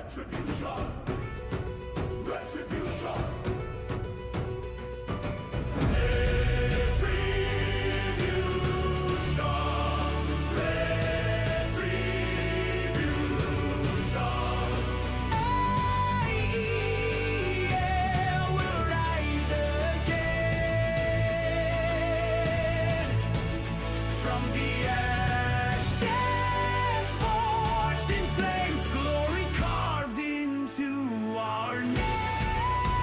Retribution. Retribution. AEL will rise again from the ashes, forged in flame, glory carved into our name.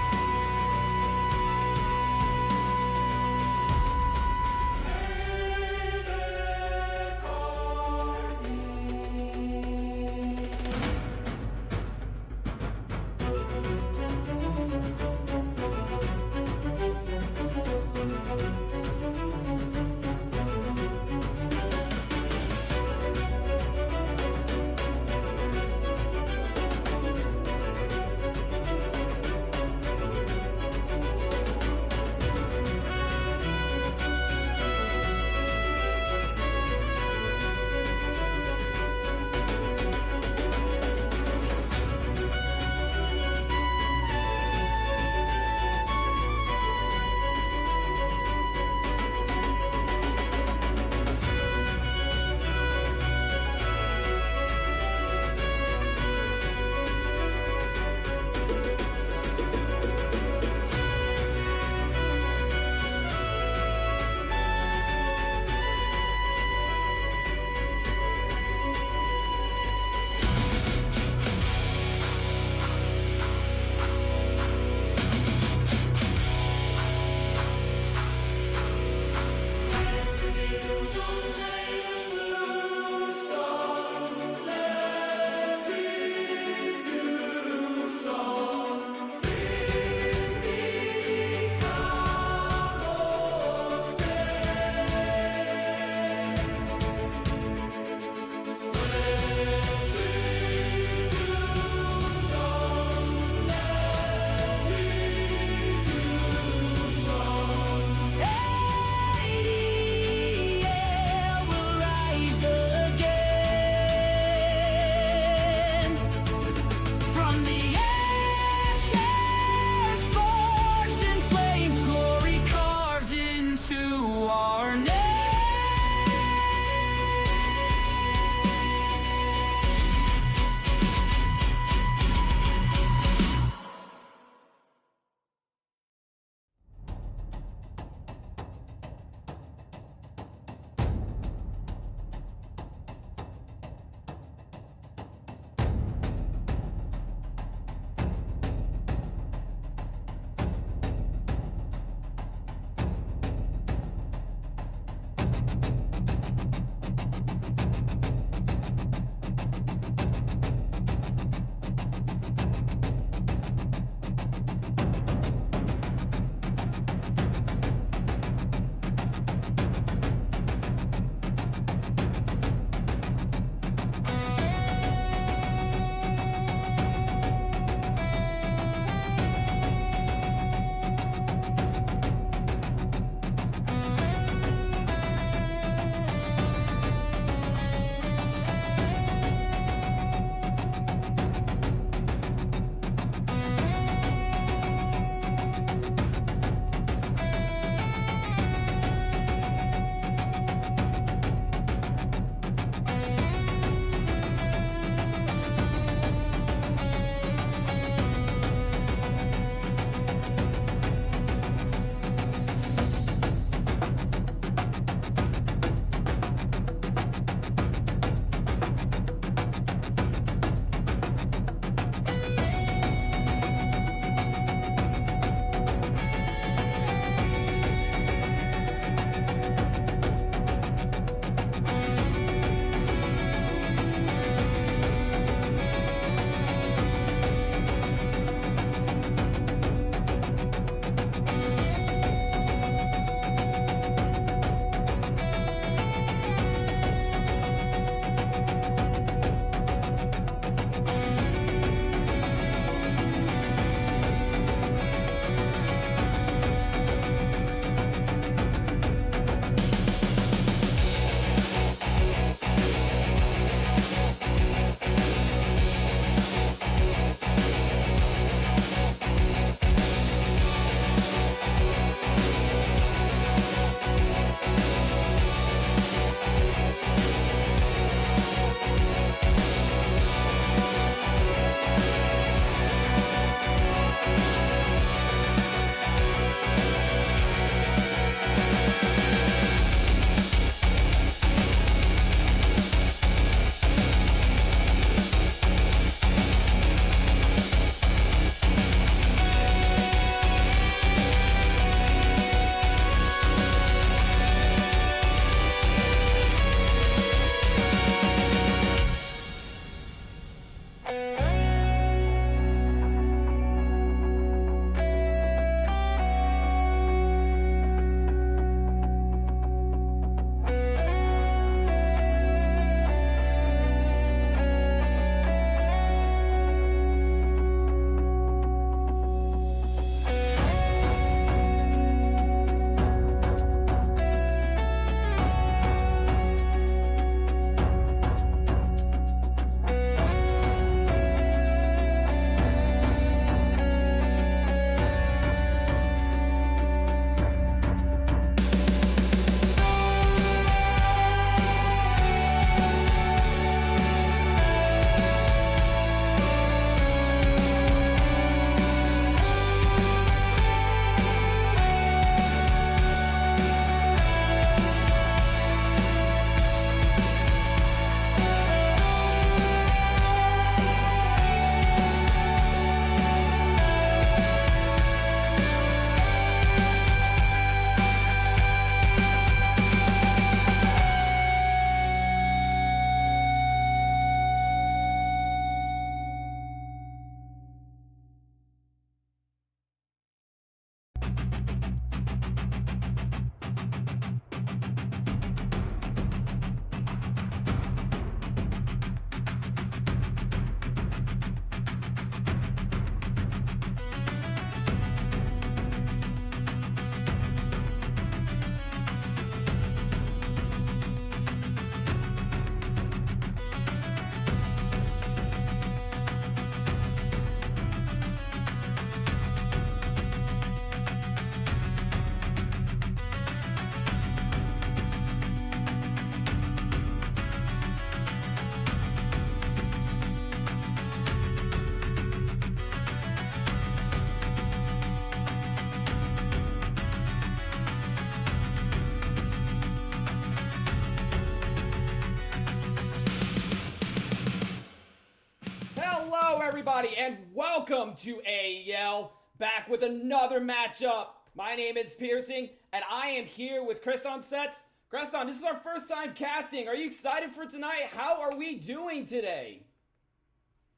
Hello, everybody, and welcome to AEL, back with another matchup. My name is Piercing, and I am here with Creston Sets. Creston, this is our first time casting. Are you excited for tonight? How are we doing today?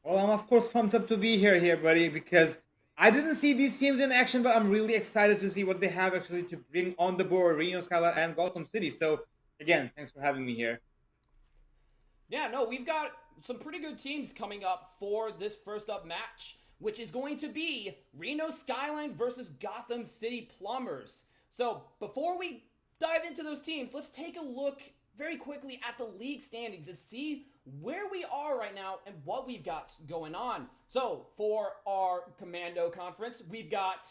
Well, I'm of course pumped up to be here, buddy, because I didn't see these teams in action, but I'm really excited to see what they have actually to bring on the board, Reno, Skyline, and Gotham City. So, again, thanks for having me here. Yeah, no, we've got some pretty good teams coming up for this first up match, which is going to be Reno Skyline versus Gotham City Plumbers. So, before we dive into those teams, let's take a look very quickly at the league standings and see where we are right now and what we've got going on. So, for our Commando conference, we've got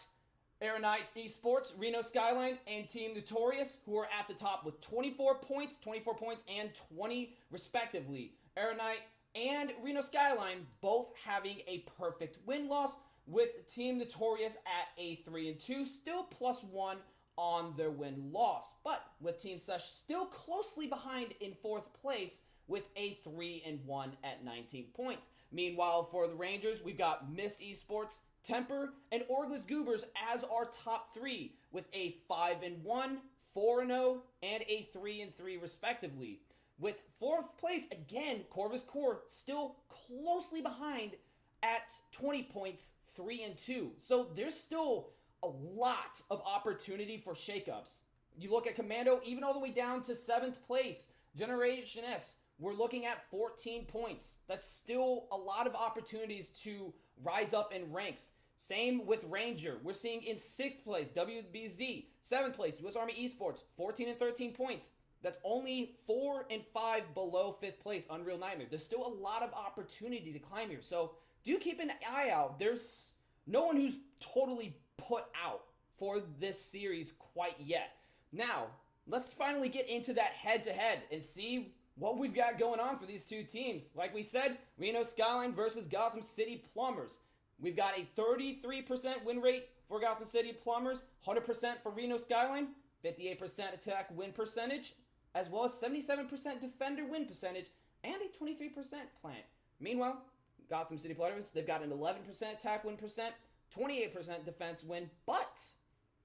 Aeronite Esports, Reno Skyline, and Team Notorious, who are at the top with 24 points, and 20 respectively. Aeronite and Reno Skyline both having a perfect win-loss, with Team Notorious at a 3-2, still +1 on their win-loss. But with Team Sesh still closely behind in 4th place with a 3-1 at 19 points. Meanwhile, for the Rangers, we've got Mist Esports, Temper, and Orgless Goobers as our top 3 with a 5-1, 4-0, and a 3-3 respectively. With 4th place, again, Corvus Core still closely behind at 20 points, 3-2. So there's still a lot of opportunity for shakeups. You look at Commando, even all the way down to 7th place. Generation S, we're looking at 14 points. That's still a lot of opportunities to rise up in ranks. Same with Ranger. We're seeing in 6th place, WBZ. 7th place, US Army Esports, 14 and 13 points. That's only 4 and 5 below 5th place, Unreal Nightmare. There's still a lot of opportunity to climb here. So do keep an eye out. There's no one who's totally put out for this series quite yet. Now, let's finally get into that head-to-head and see what we've got going on for these two teams. Like we said, Reno Skyline versus Gotham City Plumbers. We've got a 33% win rate for Gotham City Plumbers, 100% for Reno Skyline, 58% attack win percentage, as well as 77% defender win percentage, and a 23% plant. Meanwhile, Gotham City Plumbers, they've got an 11% attack win percent, 28% defense win, but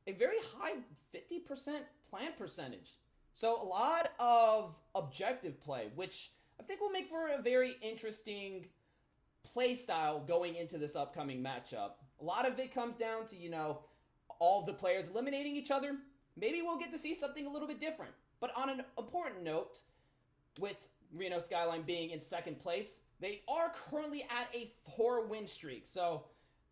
a very high 50% plant percentage. So a lot of objective play, which I think will make for a very interesting play style going into this upcoming matchup. A lot of it comes down to, all of the players eliminating each other. Maybe we'll get to see something a little bit different. But on an important note, with Reno Skyline being in 2nd place, they are currently at a 4-win streak. So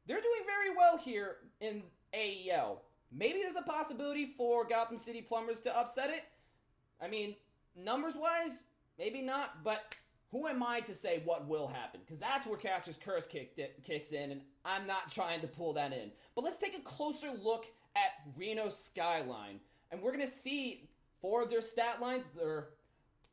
they're doing very well here in AEL. Maybe there's a possibility for Gotham City Plumbers to upset it. I mean, numbers-wise, maybe not, but who am I to say what will happen? Because that's where Caster's Curse kicks in, and I'm not trying to pull that in. But let's take a closer look at Reno Skyline. And we're going to see, for their stat lines, their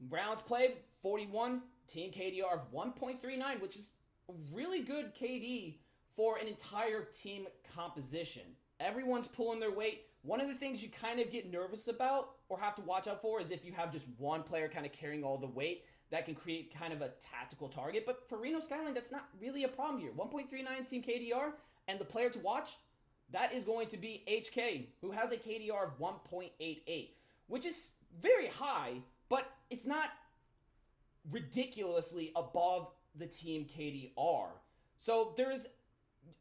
rounds played, 41, team KDR of 1.39, which is a really good KD for an entire team composition. Everyone's pulling their weight. One of the things you kind of get nervous about or have to watch out for is if you have just one player kind of carrying all the weight. That can create kind of a tactical target. But for Reno Skyline, that's not really a problem here. 1.39 team KDR, and the player to watch, that is going to be HK, who has a KDR of 1.88, which is very high, but it's not ridiculously above the team KDR. So there's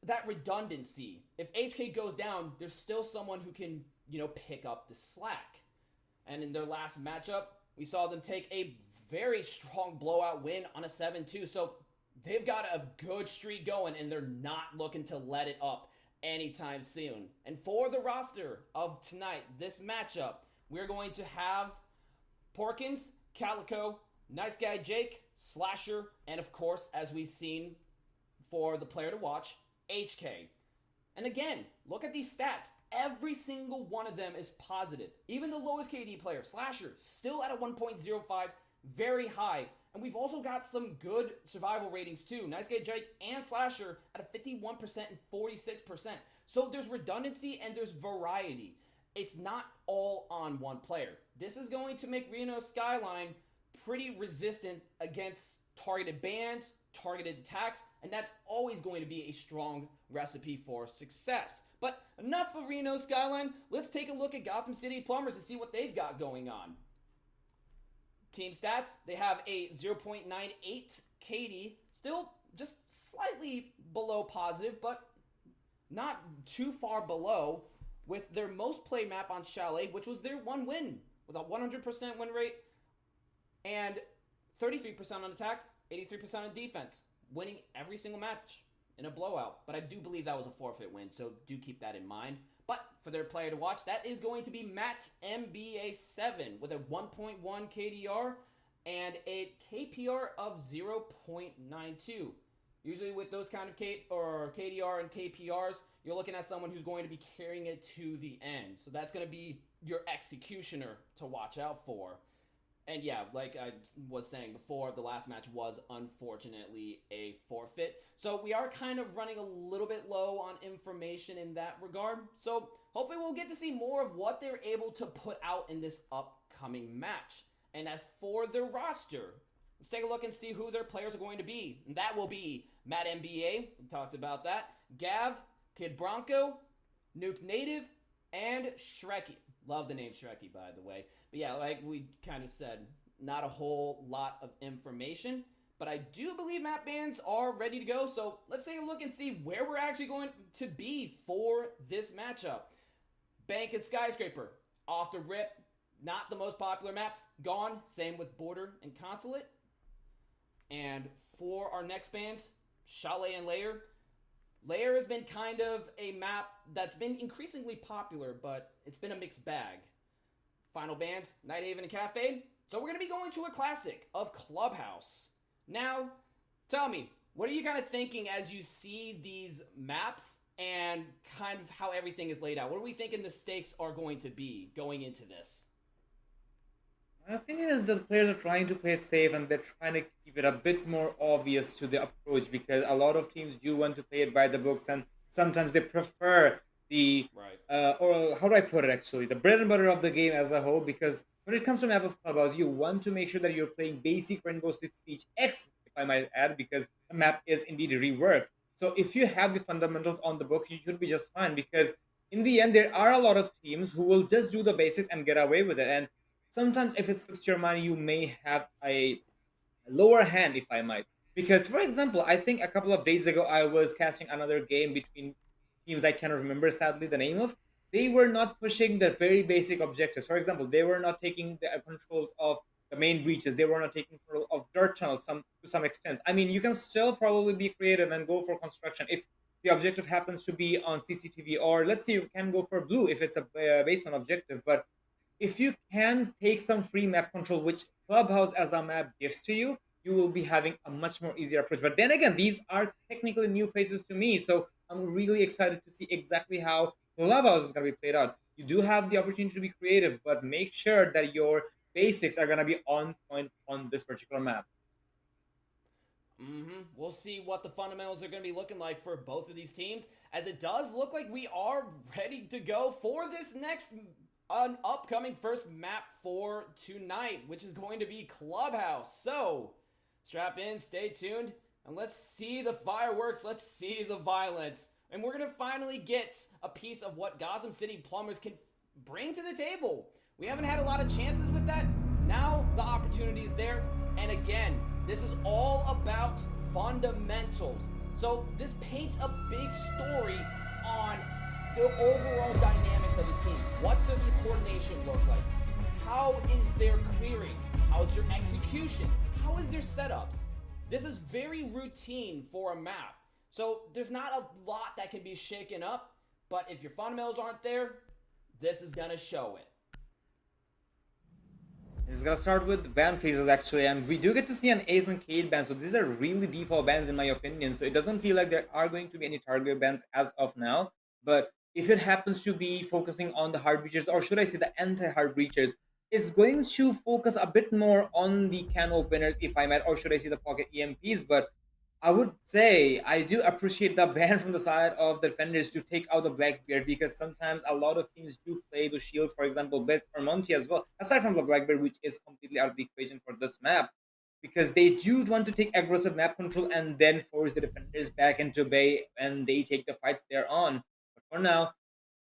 that redundancy. If HK goes down, there's still someone who can, pick up the slack. And in their last matchup, we saw them take a very strong blowout win on a 7-2. So they've got a good streak going, and they're not looking to let it up anytime soon. And for the roster of tonight, this matchup, we're going to have Porkins, Calico, Nice Guy Jake, Slasher, and of course, as we've seen for the player to watch, HK. And again, look at these stats. Every single one of them is positive. Even the lowest KD player, Slasher, still at a 1.05, very high. And we've also got some good survival ratings too. Nice Guy Jake and Slasher at a 51% and 46%. So there's redundancy and there's variety. It's not all on one player. This is going to make Reno Skyline pretty resistant against targeted bans, targeted attacks, and that's always going to be a strong recipe for success. But enough of Reno Skyline. Let's take a look at Gotham City Plumbers and see what they've got going on. Team stats, they have a 0.98 KD, still just slightly below positive, but not too far below, with their most play map on Chalet, which was their one win, with a 100% win rate and 33% on attack, 83% on defense, winning every single match in a blowout. But I do believe that was a forfeit win, so do keep that in mind. But for their player to watch, that is going to be Matt MBA7 with a 1.1 KDR and a KPR of 0.92. Usually with those kind of KDR and KPRs, you're looking at someone who's going to be carrying it to the end. So that's going to be your executioner to watch out for. And yeah, like I was saying before, the last match was unfortunately a forfeit. So we are kind of running a little bit low on information in that regard. So hopefully we'll get to see more of what they're able to put out in this upcoming match. And as for their roster, let's take a look and see who their players are going to be. And that will be Matt MBA, we talked about that, Gav, Kid Bronco, Nuke Native, and Shrekky. Love the name Shrekky, by the way. But yeah, like we kind of said, not a whole lot of information. But I do believe map bans are ready to go. So let's take a look and see where we're actually going to be for this matchup. Bank and Skyscraper, off the rip. Not the most popular maps, gone. Same with Border and Consulate. And for our next bans, Chalet and Lair. Lair has been kind of a map that's been increasingly popular, but it's been a mixed bag. Final bands, Night Haven and Cafe. So we're going to be going to a classic of Clubhouse. Now, tell me, what are you kind of thinking as you see these maps and kind of how everything is laid out? What are we thinking the stakes are going to be going into this? My opinion is that the players are trying to play it safe and they're trying to keep it a bit more obvious to the approach, because a lot of teams do want to play it by the books and sometimes they prefer the, or how do I put it actually, the bread and butter of the game as a whole, because when it comes to map of Clubhouse, you want to make sure that you're playing basic Rainbow Six Siege X, if I might add, because the map is indeed reworked. So if you have the fundamentals on the books, you should be just fine, because in the end, there are a lot of teams who will just do the basics and get away with it. And sometimes if it slips your mind, you may have a lower hand, if I might. Because, for example, I think a couple of days ago, I was casting another game between teams I cannot remember, sadly, the name of. They were not pushing the very basic objectives. For example, they were not taking the controls of the main breaches. They were not taking control of dirt tunnels to some extent. I mean, you can still probably be creative and go for construction if the objective happens to be on CCTV, or let's say you can go for blue if it's a basement objective. But if you can take some free map control, which Clubhouse as a map gives to you, you will be having a much more easier approach. But then again, these are technically new faces to me, so I'm really excited to see exactly how Clubhouse is going to be played out. You do have the opportunity to be creative, but make sure that your basics are going to be on point on this particular map. We'll see what the fundamentals are going to be looking like for both of these teams, as it does look like we are ready to go for this next upcoming first map for tonight, which is going to be Clubhouse. So strap in, stay tuned, and let's see the fireworks, let's see the violence. And we're going to finally get a piece of what Gotham City Plumbers can bring to the table. We haven't had a lot of chances with that. Now the opportunity is there. And again, this is all about fundamentals. So this paints a big story on the overall dynamics of the team. What does the coordination look like? How is their clearing? How is their executions? How is their setups? This is very routine for a map. So there's not a lot that can be shaken up, but if your fundamentals aren't there, this is gonna show it. It's gonna start with ban phases actually, and we do get to see an Ace and Cade ban, so these are really default bans in my opinion, so it doesn't feel like there are going to be any target bans as of now. But if it happens to be focusing on the hard breachers, or should I say the anti-hard breachers, it's going to focus a bit more on the can openers, if I might, or should I say the pocket EMPs. But I would say I do appreciate the ban from the side of the defenders to take out the Blackbeard, because sometimes a lot of teams do play the shields, for example, Blitz or Monty as well, aside from the Blackbeard, which is completely out of the equation for this map. because they do want to take aggressive map control and then force the defenders back into bay and they take the fights they're on. But for now,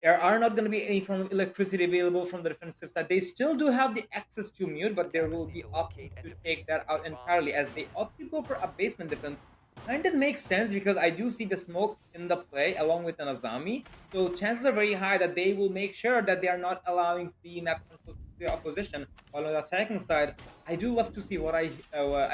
there are not going to be any form of electricity available from the defensive side. They still do have the access to mute, but there will be opting to take that out entirely as they opt to go for a basement defense. Kind of makes sense because I do see the smoke in the play along with an Azami. So chances are very high that they will make sure that they are not allowing free map control to the opposition. While on the attacking side, I do love to see what I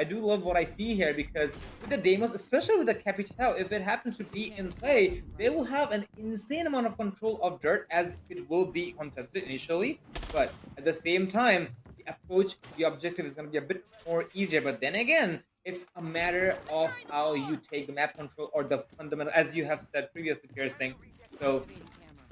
do love what I see here because with the demos, especially with the Capital, if it happens to be in play, they will have an insane amount of control of dirt as it will be contested initially. But at the same time, the approach, the objective is going to be a bit more easier. But then again, it's a matter of how you take the map control or the fundamental, as you have said previously, Piercing. So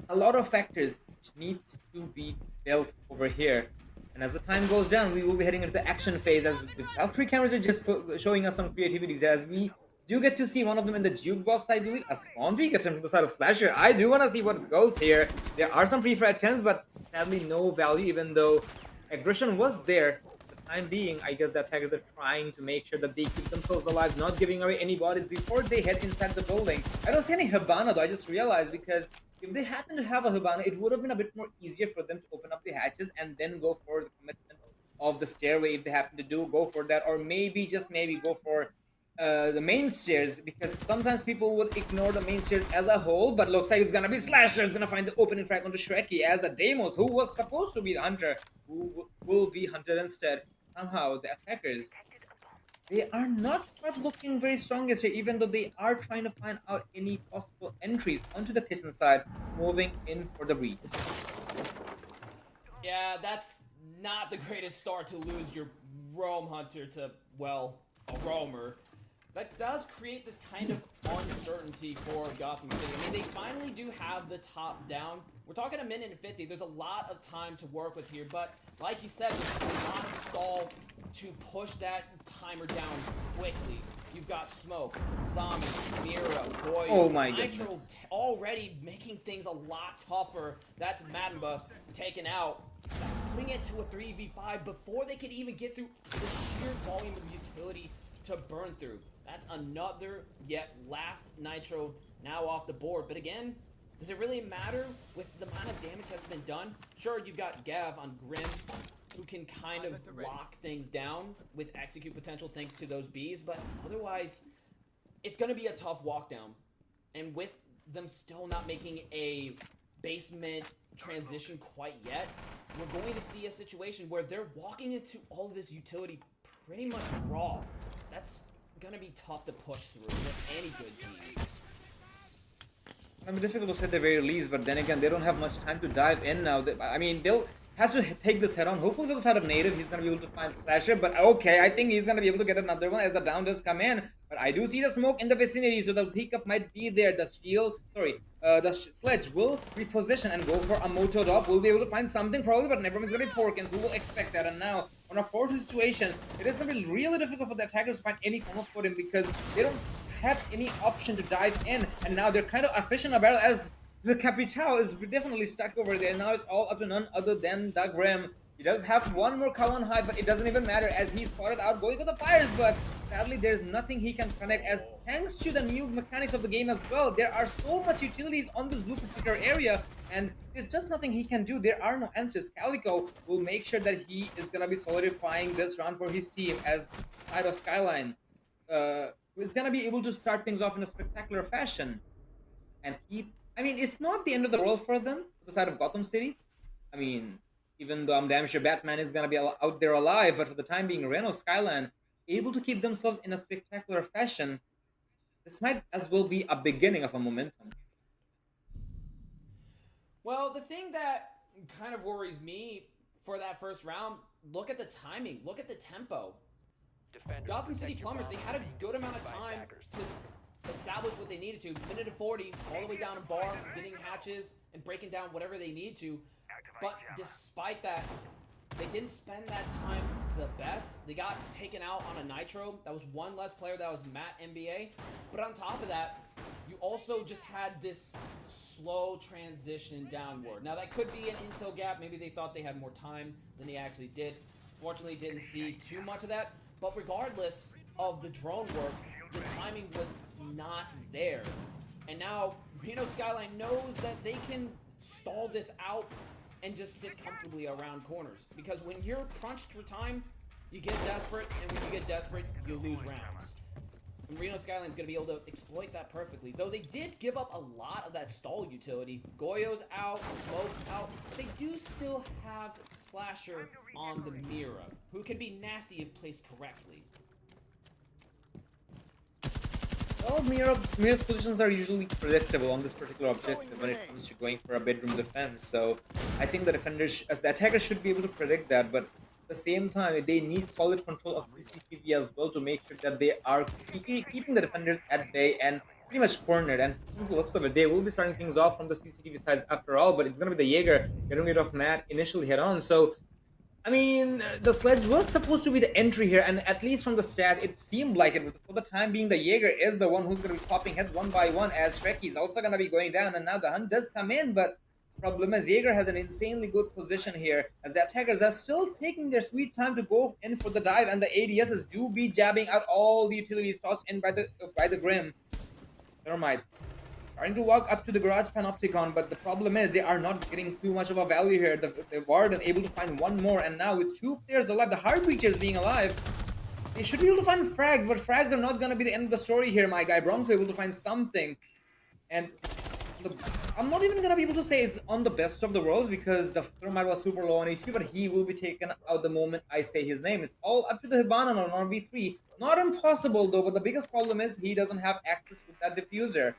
a lot of factors which needs to be built over here. And as the time goes down, we will be heading into the action phase as the Valkyrie cameras are just showing us some creativities as we do get to see one of them in the jukebox, I believe. A spawn peek gets him from the side of Slasher. I do want to see what goes here. There are some pre-fire attempts, but sadly no value, even though aggression was there. For the time being, I guess the attackers are trying to make sure that they keep themselves alive, not giving away any bodies before they head inside the building. I don't see any Hibana though, I just realized because if they happen to have a Hibana, it would have been a bit more easier for them to open up the hatches and then go for the commitment of the stairway if they happen to go for that, or maybe just maybe go for the main stairs because sometimes people would ignore the main stairs as a whole, but looks like it's gonna be Slasher is gonna find the opening frag onto Shreki as the Deimos, who was supposed to be the hunter, who will be hunted instead. Somehow the attackers, they are not quite looking very strong this year, even though they are trying to find out any possible entries onto the kitchen side, moving in for the breach. Yeah, that's not the greatest start to lose your roam hunter to, well, a roamer. That does create this kind of uncertainty for Gotham City. I mean, they finally do have the top down. We're talking a minute and 50. There's a lot of time to work with here, but like you said, there's not stall to push that timer down quickly. You've got Smoke, Zombie, Mira, Boy, Oh my Nitro goodness. already making things a lot tougher. That's Madamba taken out. That's putting it to a 3v5 before they could even get through the sheer volume of utility to burn through. That's another yet last Nitro now off the board. But again, does it really matter with the amount of damage that's been done? Sure, you've got Gav on Grim, who can kind of lock things down with execute potential thanks to those Bs, but otherwise, it's going to be a tough walk down. And with them still not making a basement transition quite yet, we're going to see a situation where they're walking into all of this utility pretty much raw. That's going to be tough to push through with any good team. I mean, difficult to say at the very least, but then again, they don't have much time to dive in now. I mean, they'll have to take this head on. Hopefully, for the side of Native, he's going to be able to find Slasher. But okay, I think he's going to be able to get another one as the down does come in. But I do see the smoke in the vicinity, so the pickup might be there. The shield, the sledge will reposition and go for a moto drop. We'll be able to find something probably, but never mind, it's going to be Porkins. Who will expect that? And now, on a 4-2 situation, it is going to be really difficult for the attackers to find any form of footing because they don't have any option to dive in. And now they're kind of a fish in a barrel as the Capital is definitely stuck over there. Now it's all up to none other than the Grim. He does have one more cow on high, but it doesn't even matter as he spotted out going for the fires. But sadly, there's nothing he can connect as thanks to the new mechanics of the game as well. There are so much utilities on this blue particular area, and there's just nothing he can do. There are no answers. Calico will make sure that he is going to be solidifying this round for his team as side of Skyline is going to be able to start things off in a spectacular fashion. And I mean, it's not the end of the world for them, the side of Gotham City. I mean, even though I'm damn sure Batman is going to be out there alive, but for the time being, Reno Skyline able to keep themselves in a spectacular fashion, this might as well be a beginning of a momentum. Well, the thing that kind of worries me for that first round, look at the timing, look at the tempo. Gotham City Plumbers, they had a good amount of time to establish what they needed to. Minute of 40, all the way down to bar, getting hatches and breaking down whatever they need to. But despite that, they didn't spend that time the best. They got taken out on a Nitro. That was one less player. That was Matt NBA. But on top of that, you also just had this slow transition downward. Now, that could be an intel gap. Maybe they thought they had more time than they actually did. Fortunately, didn't see too much of that. But regardless of the drone work, the timing was not there. And now Reno Skyline knows that they can stall this out and just sit comfortably around corners. Because when you're crunched for time, you get desperate, and when you get desperate, you lose rounds. And Reno Skyline's going to be able to exploit that perfectly. Though they did give up a lot of that stall utility. Goyo's out, Smoke's out. They do still have Slasher on the Mira, who can be nasty if placed correctly. Well, Mira's positions are usually predictable on this particular objective when it comes to going for a bedroom defense. So I think the the attacker should be able to predict that, but at the same time, they need solid control of CCTV as well to make sure that they are keeping the defenders at bay and pretty much cornered. And from the looks of it, they will be starting things off from the CCTV sides after all, but it's going to be the Jaeger getting rid of Matt initially head on. So I mean, the sledge was supposed to be the entry here, and at least from the stat, it seemed like it. For the time being, the Jaeger is the one who's going to be popping heads one by one, as Shrek is also going to be going down, and now the hunt does come in, but problem is Jaeger has an insanely good position here, as the attackers are still taking their sweet time to go in for the dive, and the ADSs do be jabbing out all the utilities tossed in by the Grim. Thermite starting to walk up to the garage panopticon, but the problem is they are not getting too much of a value here. The Warden able to find one more, and now with two players alive, the Heartbreachers being alive, they should be able to find frags, but frags are not going to be the end of the story here. My guy Bronco able to find something, and I'm not even going to be able to say it's on the best of the worlds because the Thermite was super low on HP, but he will be taken out the moment I say his name. It's all up to the Hibana on RV3. Not impossible though, but the biggest problem is he doesn't have access to that diffuser.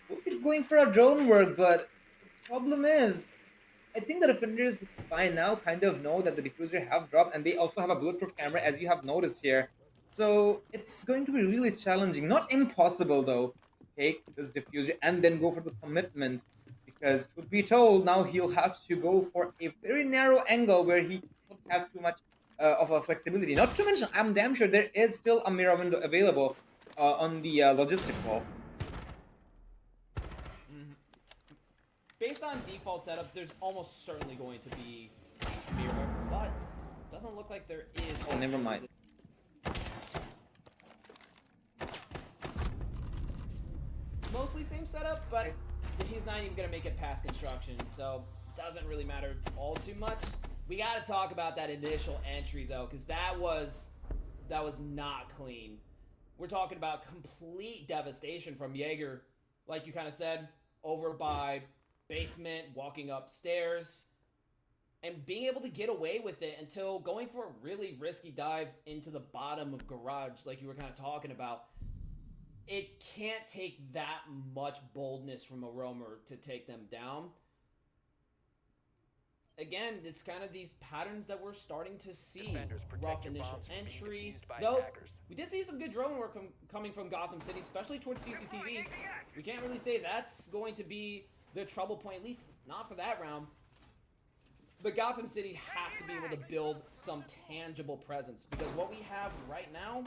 We'll be going for a drone work, but the problem is, I think the defenders by now kind of know that the diffuser have dropped, and they also have a bulletproof camera, as you have noticed here. So it's going to be really challenging. Not impossible, though, to take this diffuser and then go for the commitment. Because, truth be told, now he'll have to go for a very narrow angle where he won't have too much of a flexibility. Not to mention, I'm damn sure there is still a mirror window available on the logistic wall. Based on default setup, there's almost certainly going to be mirror, but it doesn't look like there is. Oh, never mind. Mostly same setup, but he's not even gonna make it past construction, so it doesn't really matter all too much. We gotta talk about that initial entry though, because that was not clean. We're talking about complete devastation from Jaeger, like you kind of said, over by basement, walking upstairs, and being able to get away with it until going for a really risky dive into the bottom of garage, like you were kind of talking about. It can't take that much boldness from a roamer to take them down. Again, it's kind of these patterns that we're starting to see. Rough initial entry, though we did see some good drone work coming from Gotham City, especially towards CCTV. We can't really say that's going to be the trouble point, at least not for that round. But Gotham City has to be able to build some tangible presence, because what we have right now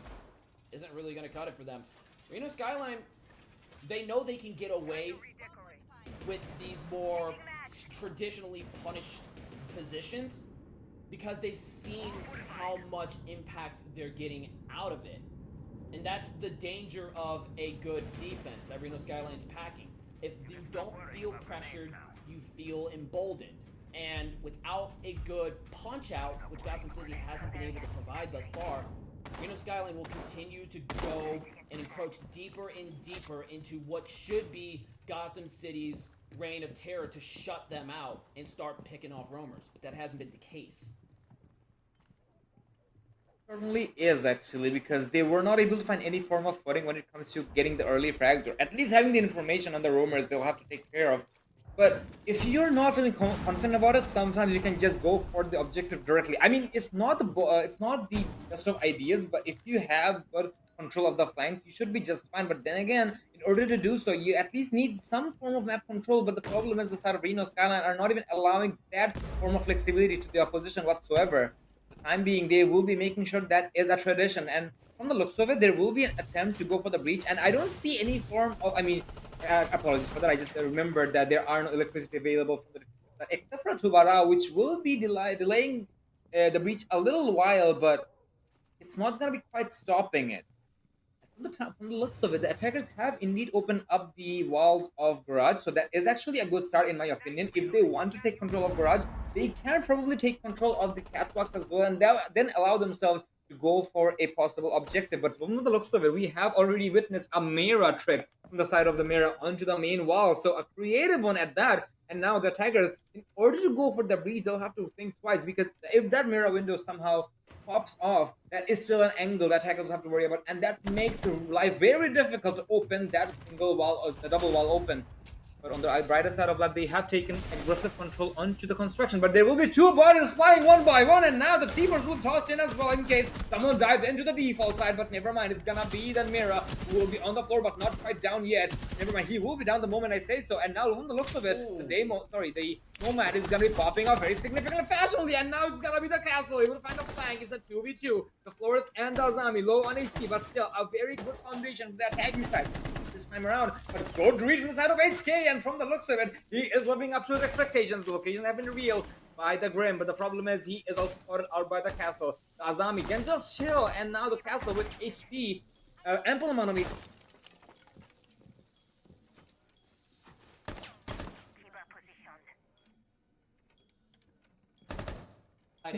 isn't really going to cut it for them. Reno Skyline, they know they can get away with these more traditionally punished positions because they've seen how much impact they're getting out of it. And that's the danger of a good defense that Reno Skyline's packing. If you don't feel pressured, you feel emboldened. And without a good punch out, which Gotham City hasn't been able to provide thus far, Reno Skyline will continue to go and encroach deeper and deeper into what should be Gotham City's reign of terror to shut them out and start picking off roamers. But that hasn't been the case. Certainly is, actually, because they were not able to find any form of footing when it comes to getting the early frags, or at least having the information on the roamers they'll have to take care of. But if you're not feeling confident about it, sometimes you can just go for the objective directly. I mean, it's not the best of ideas, but if you have good control of the flanks, you should be just fine. But then again, in order to do so, you at least need some form of map control. But the problem is the side of Reno Skyline are not even allowing that form of flexibility to the opposition whatsoever. For the time being, they will be making sure that is a tradition. And from the looks of it, there will be an attempt to go for the breach. And I don't see any form of, apologies for that. I just remembered that there are no electricity available from the except for Tubara, which will be delaying the breach a little while. But it's not gonna be quite stopping it. From the looks of it, the attackers have indeed opened up the walls of Garage, so that is actually a good start in my opinion. If they want to take control of Garage, they can probably take control of the catwalks as well, and then allow themselves to go for a possible objective. But from the looks of it, we have already witnessed a mirror trick from the side of the mirror onto the main wall, so a creative one at that. And now the attackers, in order to go for the breach, they'll have to think twice, because if that mirror window somehow pops off, that is still an angle that attackers have to worry about, and that makes life very difficult to open that single wall or the double wall open. But on the brighter side of that, they have taken aggressive control onto the construction. But there will be two bodies flying one by one, and now the Seabirds will toss in as well in case someone dives into the default side. But never mind, it's gonna be the Mira who will be on the floor, but not quite down yet. Never mind, he will be down the moment I say so. And now, on the looks of it, the Nomad is gonna be popping up very significantly fashionably, and now it's gonna be the castle. He will find a flank. It's a 2v2. The Flores and the Azami low on HP, but still a very good foundation for the attacking side this time around. But good read from the side of HK, and from the looks of it, he is living up to his expectations. The locations have been revealed by the Grim, but the problem is he is also spotted out by the castle. The Azami can just chill, and now the castle with HP, ample amount of HP.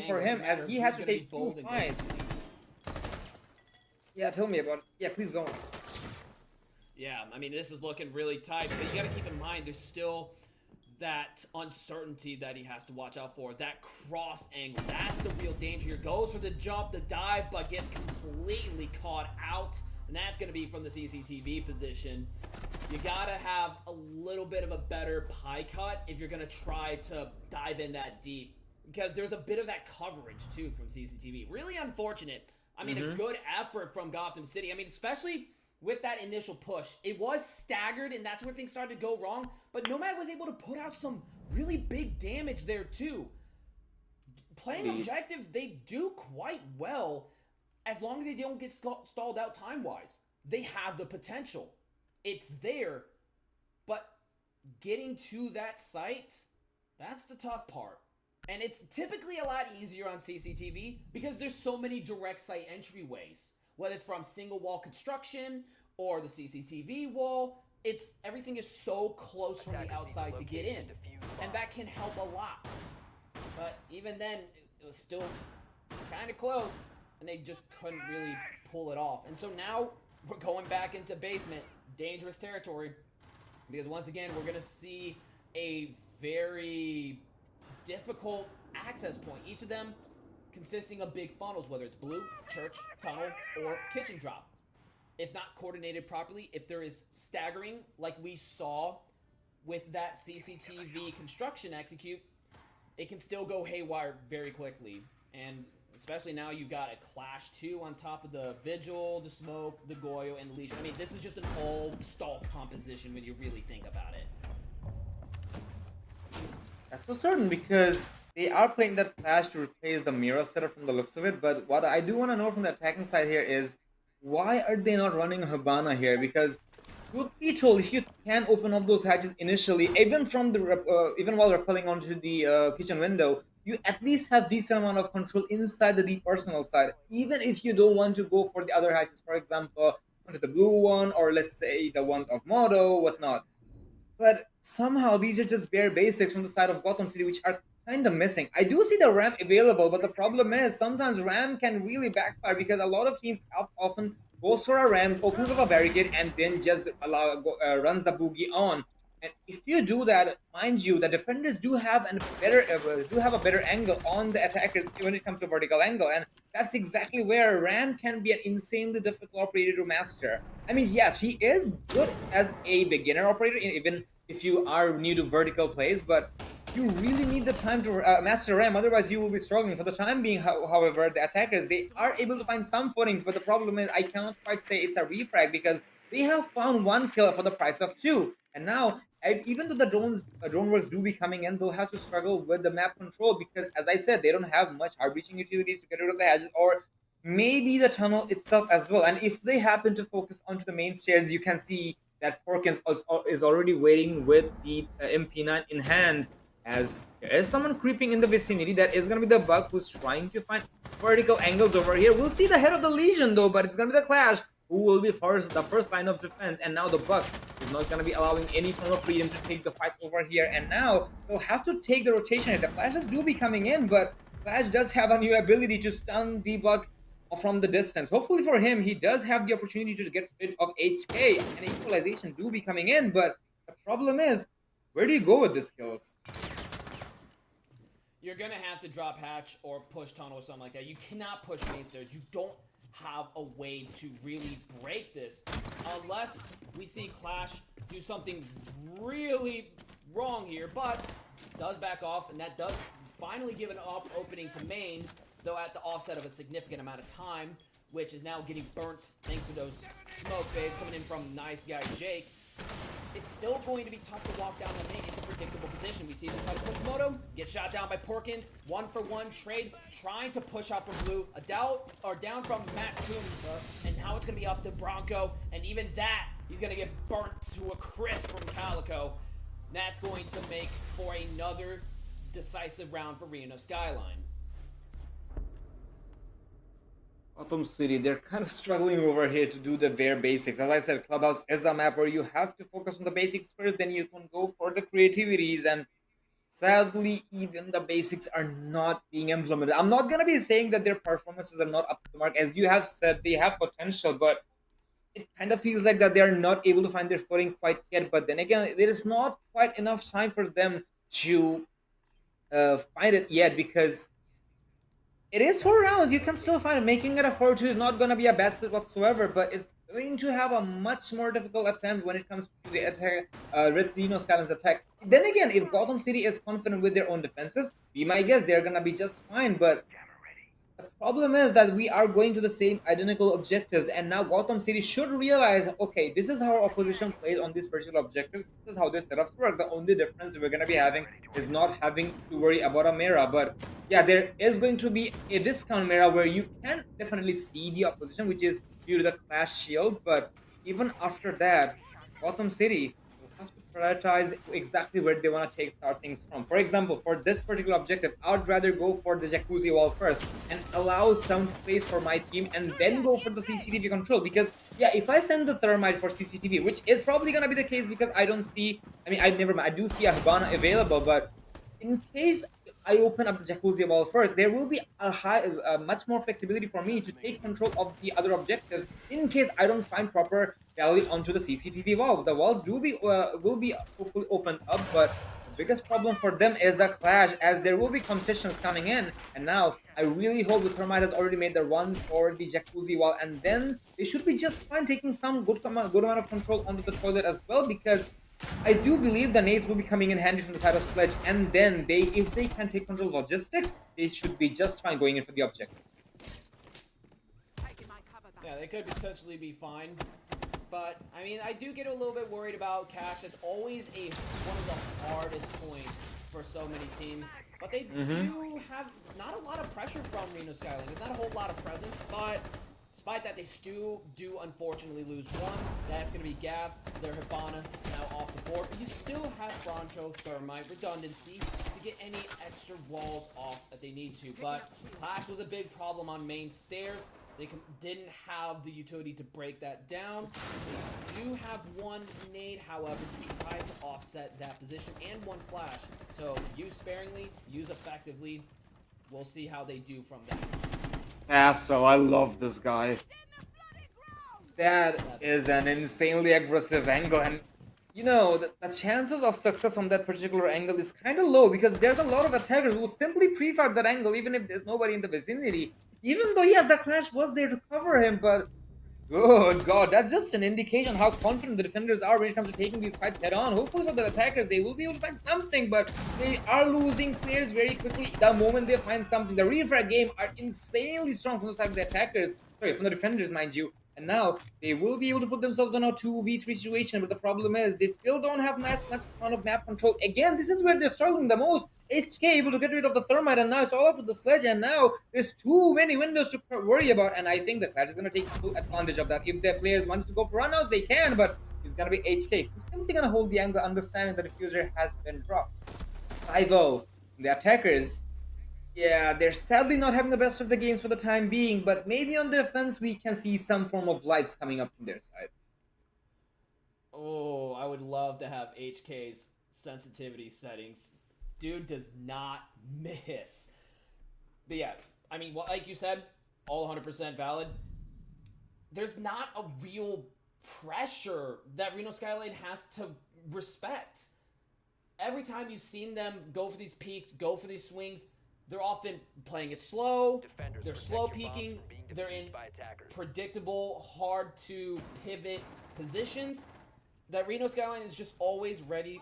For him, as he has to take 2 fights. Yeah, tell me about it. Yeah, please go on. Yeah, I mean, this is looking really tight, but you got to keep in mind there's still that uncertainty that he has to watch out for. That cross angle, that's the real danger here. Goes for the jump, the dive, but gets completely caught out, and that's going to be from the CCTV position. You got to have a little bit of a better pie cut if you're going to try to dive in that deep, because there's a bit of that coverage, too, from CCTV. Really unfortunate. I mean, a good effort from Gotham City. I mean, especially with that initial push. It was staggered, and that's where things started to go wrong, but Nomad was able to put out some really big damage there, too. Playing objective, they do quite well, as long as they don't get stalled out time-wise. They have the potential. It's there, but getting to that site, that's the tough part. And it's typically a lot easier on CCTV because there's so many direct site entryways. Whether it's from single wall construction or the CCTV wall, everything is so close from the outside to get in, and that can help a lot. But even then, it was still kind of close, and they just couldn't really pull it off. And so now we're going back into basement, dangerous territory, because once again we're gonna see a very difficult access point. Each of them consisting of big funnels, whether it's blue, church, tunnel, or kitchen drop. If not coordinated properly, if there is staggering, like we saw with that CCTV construction execute, it can still go haywire very quickly. And especially now you've got a Clash 2 on top of the Vigil, the Smoke, the Goyo, and the Legion. I mean, this is just an all-stall composition when you really think about it. That's for certain, because they are playing that Clash to replace the Mira setup from the looks of it. But what I do want to know from the attacking side here is, why are they not running Habana here? Because truth be told, if you can open up those hatches initially, even from the even while rappelling onto the kitchen window, you at least have decent amount of control inside the deep personal side. Even if you don't want to go for the other hatches, for example, onto the blue one, or let's say the ones of Moto, whatnot. But somehow these are just bare basics from the side of Gotham City, which are kind of missing. I do see the ramp available, but the problem is sometimes ramp can really backfire, because a lot of teams often goes for a ramp, opens up a barricade, and then just runs the boogie on. And if you do that, mind you, the defenders do have a better angle on the attackers when it comes to vertical angle, and that's exactly where Ram can be an insanely difficult operator to master. I mean, yes, he is good as a beginner operator, even if you are new to vertical plays, but you really need the time to master Ram, otherwise you will be struggling. For the time being, however, the attackers, they are able to find some footings, but the problem is I cannot quite say it's a refrag, because they have found 1 kill for the price of 2. And now, even though the drone works do be coming in, they'll have to struggle with the map control, because, as I said, they don't have much hard-reaching utilities to get rid of the hedges, or maybe the tunnel itself as well. And if they happen to focus onto the main stairs, you can see that Porkins is already waiting with the MP9 in hand, as there is someone creeping in the vicinity. That is going to be the Bug, who's trying to find vertical angles over here. We'll see the head of the Legion though, but it's gonna be the Clash who will be the first line of defense, and now the Buck is not gonna be allowing any form of freedom to take the fights over here, and now they'll have to take the rotation. The Flashes do be coming in, but Flash does have a new ability to stun the Buck from the distance. Hopefully for him, he does have the opportunity to get rid of HK, and equalization do be coming in, but the problem is, where do you go with this kills? You're gonna have to drop hatch or push tunnel or something like that. You cannot push main stairs. You don't have a way to really break this unless we see Clash do something really wrong here, but does back off, and that does finally give an opening to main, though at the offset of a significant amount of time, which is now getting burnt thanks to those smoke bays coming in from nice guy Jake. It's still going to be tough to walk down the main. It's a predictable position. We see them try to push Moto, get shot down by Porkins, 1-for-1 trade, trying to push out from Blue, down from Matt Coombs, and now it's going to be up to Bronco, and even that, he's going to get burnt to a crisp from Calico. That's going to make for another decisive round for Reno Skyline. Gotham City, they're kind of struggling over here to do the bare basics. As I said, Clubhouse is a map where you have to focus on the basics first, then you can go for the creativities, and sadly, even the basics are not being implemented. I'm not going to be saying that their performances are not up to the mark. As you have said, they have potential, but it kind of feels like that they are not able to find their footing quite yet. But then again, there is not quite enough time for them to find it yet, because it is 4 rounds. You can still find it. Making it a 4-2 is not going to be a bad split whatsoever, but it's going to have a much more difficult attempt when it comes to the attack, Reno Skyline's attack. Then again, if Gotham City is confident with their own defenses, be my guess, they're going to be just fine, but the problem is that we are going to the same identical objectives, and now Gotham City should realize, okay, this is how our opposition plays on these particular objectives. This is how their setups work. The only difference we're going to be having is not having to worry about a mirror. But yeah, there is going to be a discount mirror where you can definitely see the opposition, which is due to the Clash shield. But even after that, Gotham City will have to prioritize exactly where they want to start things from. For example, for this particular objective, I'd rather go for the jacuzzi wall first and allow some space for my team, and then go for the CCTV control. Because yeah, if I send the thermite for CCTV, which is probably gonna be the case, because I don't see, I do see a Hibana available, but in case I open up the jacuzzi wall first, there will be a much more flexibility for me to take control of the other objectives in case I don't find proper value onto the CCTV wall. The walls will be hopefully opened up, but the biggest problem for them is the Clash, as there will be competitions coming in. And now I really hope the Thermite has already made the run for the jacuzzi wall, and then they should be just fine taking some good amount of control onto the toilet as well, because I do believe the nades will be coming in handy from the side of Sledge, and then if they can take control of logistics, they should be just fine going in for the objective. Yeah, they could potentially be fine. But, I do get a little bit worried about Cash. It's always one of the hardest points for so many teams. But they do have not a lot of pressure from Reno Skyline. There's not a whole lot of presence, but despite that, they still do unfortunately lose one. That's going to be Gav, their Hibana, now off the board. But you still have Bronto, Thermite, redundancy to get any extra walls off that they need to. But Clash was a big problem on main stairs. They didn't have the utility to break that down. They do have one nade, however, to try to offset that position, and one flash. So use sparingly, use effectively. We'll see how they do from that. So I love this guy. That is an insanely aggressive angle, and you know, the chances of success on that particular angle is kind of low, because there's a lot of attackers who will simply prefire that angle even if there's nobody in the vicinity. Even though, yes, the Clash was there to cover him, but good God, that's just an indication how confident the defenders are when it comes to taking these fights head on. Hopefully for the attackers, they will be able to find something, but they are losing players very quickly the moment they find something. The refrag game are insanely strong from the side of the attackers, sorry, from the defenders, mind you. And now they will be able to put themselves on a 2v3 situation, but the problem is they still don't have much ton of map control. Again, this is where they're struggling the most. HK able to get rid of the Thermite, and now it's all up to the Sledge, and now there's too many windows to worry about, and I think the Clash is going to take full advantage of that. If their players want to go for runouts, they can, but it's going to be HK who's simply going to hold the angle, understanding that the diffuser has been dropped. 5-0. The attackers Yeah, they're sadly not having the best of the games for the time being, but maybe on defense we can see some form of lives coming up from their side. Oh, I would love to have HK's sensitivity settings. Dude does not miss. But yeah, I mean, well, like you said, all 100% valid. There's not a real pressure that Reno Skyline has to respect. Every time you've seen them go for these peaks, go for these swings, they're often playing it slow. They're slow peaking. They're in predictable, hard to pivot positions that Reno Skyline is just always ready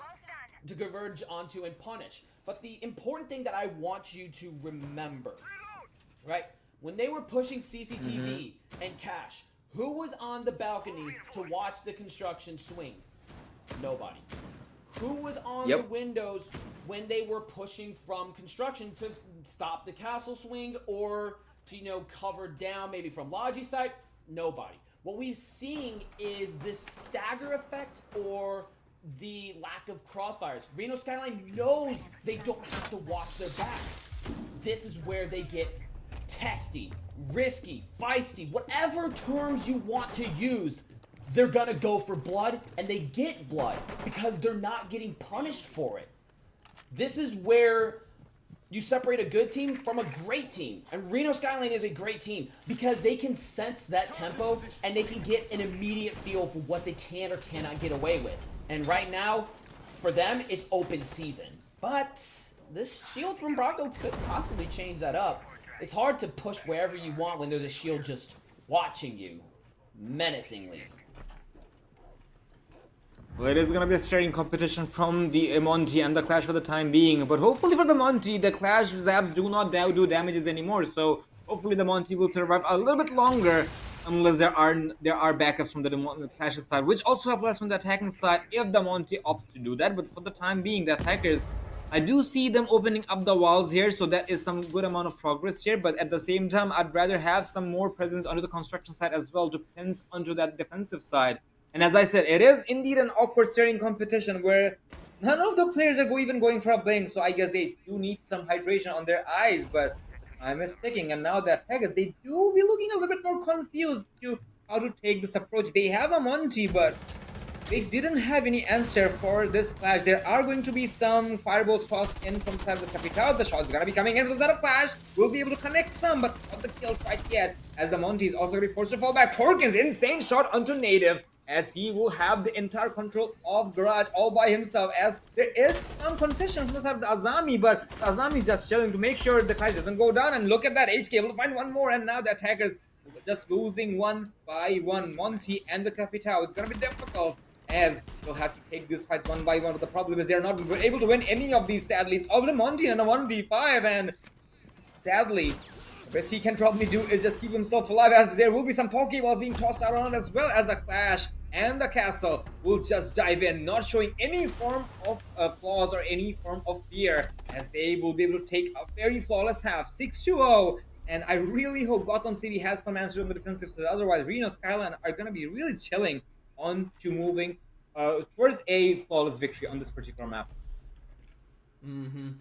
to converge onto and punish. But the important thing that I want you to remember, right? When they were pushing CCTV and Cash, who was on the balcony to watch the construction swing? Nobody. Who was on the windows when they were pushing from construction to stop the castle swing or to, cover down maybe from Logi's side? Nobody. What we've seen is this stagger effect or the lack of crossfires. Reno Skyline knows they don't have to watch their back. This is where they get testy, risky, feisty, whatever terms you want to use. They're gonna go for blood, and they get blood because they're not getting punished for it. This is where you separate a good team from a great team. And Reno Skyline is a great team because they can sense that tempo and they can get an immediate feel for what they can or cannot get away with. And right now, for them, it's open season. But this shield from Bronco could possibly change that up. It's hard to push wherever you want when there's a shield just watching you menacingly. Well, it is going to be a staring competition from the Monty and the Clash for the time being. But hopefully for the Monty, the Clash Zabs do not do damages anymore. So hopefully the Monty will survive a little bit longer unless there are backups from the Clash's side, which also applies from the attacking side if the Monty opts to do that. But for the time being, the attackers, I do see them opening up the walls here, so that is some good amount of progress here. But at the same time, I'd rather have some more presence onto the construction side as well to pinch onto that defensive side. And as I said, it is indeed an awkward staring competition where none of the players are even going for a blink. So I guess they do need some hydration on their eyes. But I'm mistaken. And now the attackers, they do be looking a little bit more confused to how to take this approach. They have a Monty, but they didn't have any answer for this Clash. There are going to be some fireballs tossed in from the side of the Capital. The shot's gonna be coming in from the side of Clash. We'll be able to connect some, but not the kill quite yet. As the Monty is also gonna be forced to fall back. Porkins, insane shot onto Native, as he will have the entire control of Garage all by himself, as there is some contention from the side of the Azami, but Azami is just chilling to make sure the Clash doesn't go down. And look at that, HK able to find one more, and now the attackers just losing one by one. Monty and the Capital, it's gonna be difficult, as they'll have to take these fights one by one. But the problem is they're not able to win any of these, sadly. It's all the Monty and a 1v5, and sadly, the best he can probably do is just keep himself alive, as there will be some Pokeballs being tossed around, as well as the Clash and the Castle will just dive in, not showing any form of flaws or any form of fear, as they will be able to take a very flawless half, 6-0. And I really hope Gotham City has some answers on the defensive side. Otherwise, Reno Skyline are going to be really chilling on to moving towards a flawless victory on this particular map. I'm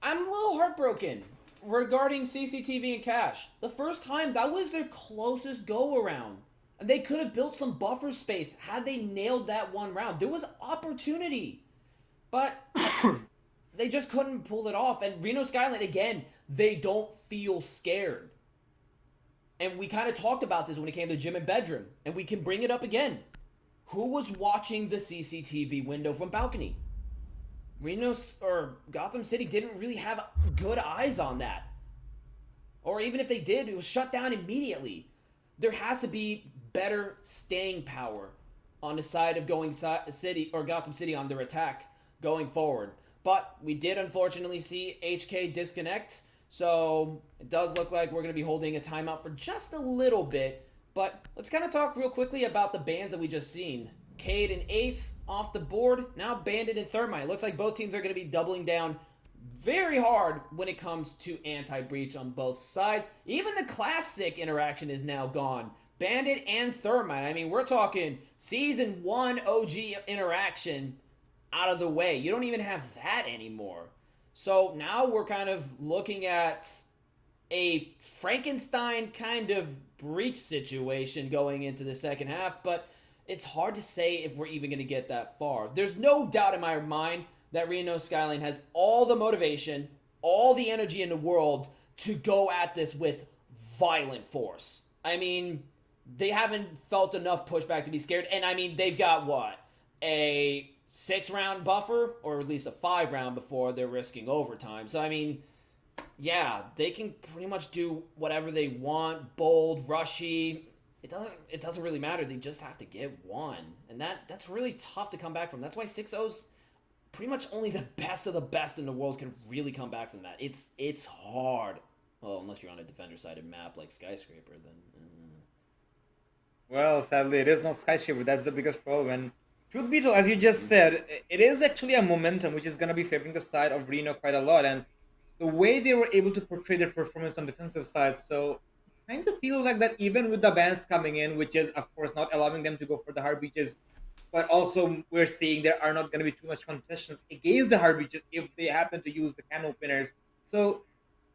a little heartbroken regarding CCTV and Cash. The first time, that was their closest go-around. And they could have built some buffer space had they nailed that one round. There was opportunity. But they just couldn't pull it off. And Reno Skyline, again, they don't feel scared. And we kind of talked about this when it came to gym and bedroom. And we can bring it up again. Who was watching the CCTV window from balcony? Reno or Gotham City didn't really have good eyes on that. Or even if they did, it was shut down immediately. There has to be better staying power on the side of going City or Gotham City on their attack going forward. But we did unfortunately see HK disconnect. So it does look like we're going to be holding a timeout for just a little bit. But let's kind of talk real quickly about the bans that we just seen. Cade and Ace off the board. Now Bandit and Thermite. Looks like both teams are going to be doubling down very hard when it comes to anti-breach on both sides. Even the classic interaction is now gone. Bandit and Thermite. I mean, we're talking Season 1 OG interaction out of the way. You don't even have that anymore. So now we're kind of looking at a Frankenstein kind of breach situation going into the second half, but it's hard to say if we're even going to get that far. There's no doubt in my mind that Reno Skyline has all the motivation, all the energy in the world to go at this with violent force. I mean, they haven't felt enough pushback to be scared, and I mean, they've got what? A 6-round buffer, or at least a 5-round before they're risking overtime. So, I mean, yeah, they can pretty much do whatever they want, bold, rushy. It doesn't really matter. They just have to get one. And that's really tough to come back from. That's why 6-0's pretty much only the best of the best in the world can really come back from that. It's hard. Well, unless you're on a defender-sided map like Skyscraper, then... Well, sadly, it is not Skyscraper. That's the biggest problem. And truth be told, as you just said, it is actually a momentum which is going to be favoring the side of Reno quite a lot. And the way they were able to portray their performance on defensive side, so kind of feels like that even with the bans coming in, which is, of course, not allowing them to go for the hard beaches, but also we're seeing there are not going to be too much contests against the hard beaches if they happen to use the can openers. So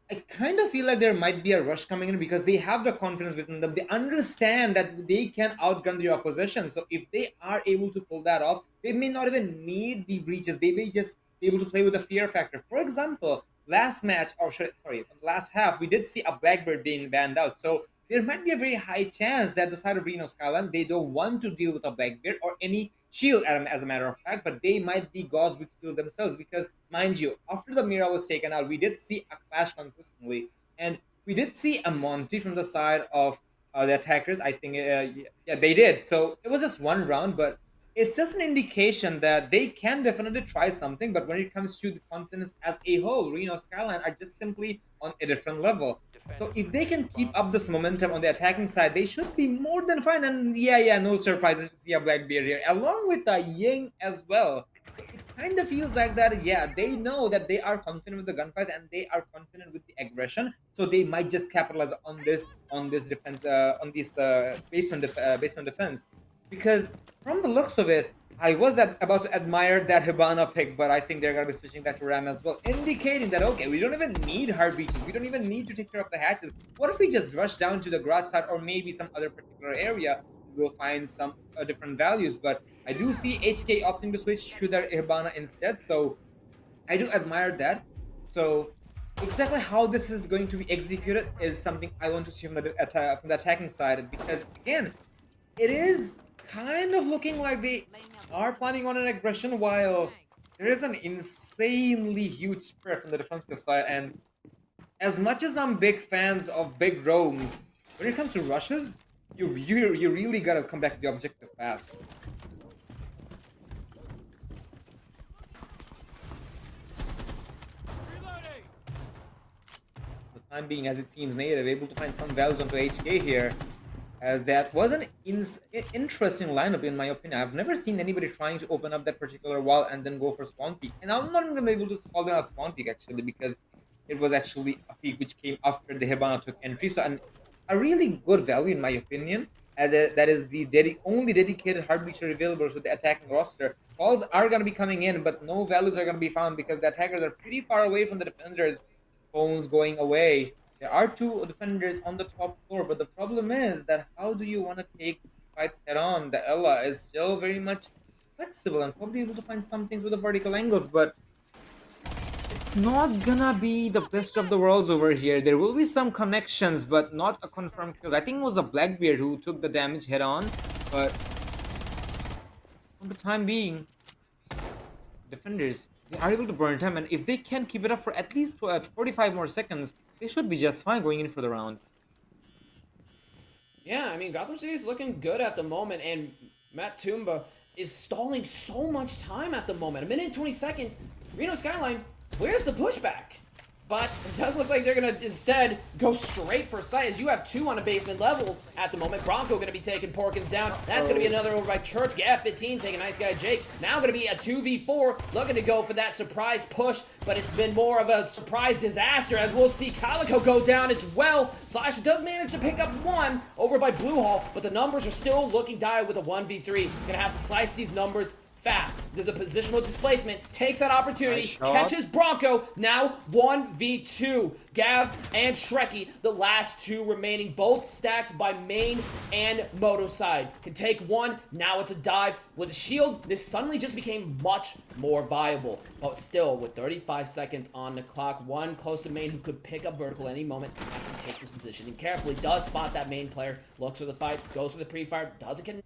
I kind of feel like there might be a rush coming in because they have the confidence within them. They understand that they can outgun their opposition. So if they are able to pull that off, they may not even need the breaches. They may just be able to play with the fear factor. For example, last match, or sorry, last half, we did see a Blackbird being banned out. So there might be a very high chance that the side of Reno Skyline, they don't want to deal with a Blackbeard or any shield as a matter of fact, but they might be gods with shield themselves because, mind you, after the Mira was taken out, we did see a clash consistently, and we did see a Monty from the side of the attackers. I think, yeah, they did. So it was just one round, but it's just an indication that they can definitely try something, but when it comes to the continents as a whole, Reno Skyline are just simply on a different level. So if they can keep up this momentum on the attacking side, they should be more than fine. And yeah, no surprises to see a Blackbeard here, along with a Ying as well. So it kind of feels like that, yeah, they know that they are confident with the gunfights and they are confident with the aggression. So they might just capitalize on this defense, on this basement defense. Because from the looks of it, I was about to admire that Hibana pick, but I think they're going to be switching that to Ram as well, indicating that, okay, we don't even need hard beaches. We don't even need to take care of the hatches. What if we just rush down to the garage side or maybe some other particular area? We'll find some different values, but I do see HK opting to switch to their Hibana instead, so I do admire that. So exactly how this is going to be executed is something I want to see from the attacking side, because, again, it is kind of looking like they are planning on an aggression while there is an insanely huge spread from the defensive side. And as much as I'm big fans of big roams, when it comes to rushes, you really gotta come back to the objective fast. For the time being, as it seems, Native able to find some values onto HK here, as that was an interesting lineup in my opinion. I've never seen anybody trying to open up that particular wall and then go for spawn peak. And I'm not even going to be able to call them a spawn peak actually, because it was actually a peak which came after the Hibana took entry. So a really good value in my opinion. And that is the only dedicated hard beacher available to the attacking roster. Calls are going to be coming in, but no values are going to be found because the attackers are pretty far away from the defenders. Phones going away. There are 2 defenders on the top floor, but the problem is that how do you want to take fights head on? The Ella is still very much flexible and probably able to find something through the vertical angles, but it's not gonna be the best of the worlds over here. There will be some connections, but not a confirmed kill. I think it was a Blackbeard who took the damage head on, but for the time being, defenders, they are able to burn time, and if they can keep it up for at least 45 more seconds, they should be just fine going in for the round. Yeah, I mean, Gotham City is looking good at the moment, and Matt Tumba is stalling so much time at the moment. 1 minute and 20 seconds. Reno Skyline, where's the pushback? But it does look like they're going to instead go straight for sight, as you have 2 on a basement level at the moment. Bronco going to be taking Porkins down. That's going to be another over by Church. Yeah, 15 taking nice guy Jake. Now going to be a 2v4, looking to go for that surprise push, but it's been more of a surprise disaster, as we'll see Calico go down as well. Slasher does manage to pick up 1 over by Blue Hall, but the numbers are still looking dire with a 1v3. Going to have to slice these numbers fast. There's a positional displacement, takes that opportunity, Nice shot. catches Bronco, now 1v2. Gav and Shrekky, the last two remaining, both stacked by main and moto side. Can take one, now it's a dive. With a shield, this suddenly just became much more viable. But still, with 35 seconds on the clock, one close to main who could pick up vertical any moment, has to take his positioning carefully. Does spot that main player, looks for the fight, goes for the pre-fire, doesn't get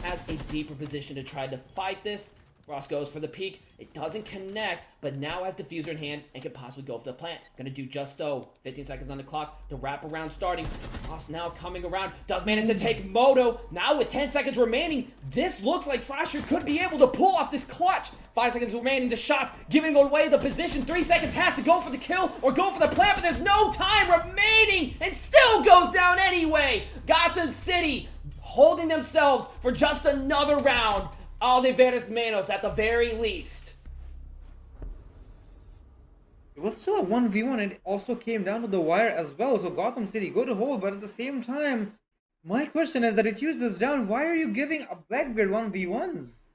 has a deeper position to try to fight this. Frost goes for the peek. It doesn't connect, but now has diffuser in hand and can possibly go for the plant. Gonna do just so. 15 seconds on the clock. The wraparound starting. Frost now coming around. Does manage to take Moto. Now with 10 seconds remaining, this looks like Slasher could be able to pull off this clutch. 5 seconds remaining. The shots giving away the position. 3 seconds has to go for the kill or go for the plant, but there's no time remaining and still goes down anyway. Gotham City holding themselves for just another round. Aldeveras Manos at the very least. It was still a 1v1, and it also came down to the wire as well. So Gotham City go to hold, but at the same time, my question is that if you use this down, why are you giving a Blackbeard 1v1s?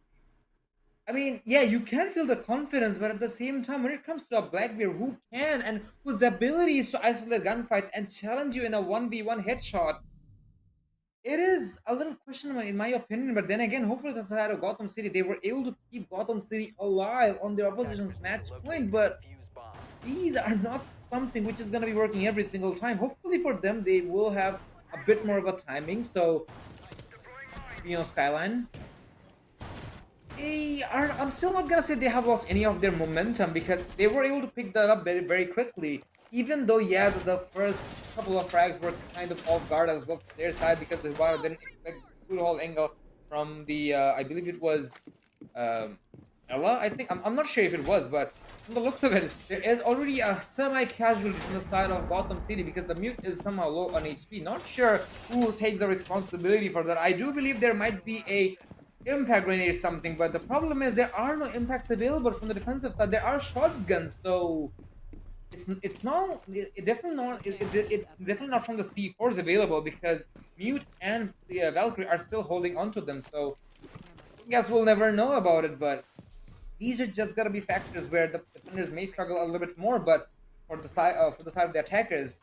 I mean, yeah, you can feel the confidence, but at the same time, when it comes to a Blackbeard who can and whose ability is to isolate gunfights and challenge you in a 1v1 headshot, it is a little questionable in my opinion. But then again, hopefully the side of Gotham City, they were able to keep Gotham City alive on their opposition's match point, but these are not something which is going to be working every single time. Hopefully for them, they will have a bit more of a timing. So, Skyline, I'm still not gonna say they have lost any of their momentum, because they were able to pick that up very, very quickly. Even though, yeah, the first couple of frags were kind of off guard as well from their side, because the Hibana didn't expect the whole angle from the, I believe it was Ella, I think. I'm not sure if it was, but from the looks of it, there is already a semi-casualty from the side of Gotham City, because the mute is somehow low on HP. Not sure who takes the responsibility for that. I do believe there might be a impact grenade or something, but the problem is there are no impacts available from the defensive side. There are shotguns, so it's definitely not from the C4s available, because Mute and the Valkyrie are still holding onto them. So I guess we'll never know about it, but these are just gotta be factors where the defenders may struggle a little bit more. But for the side of the attackers,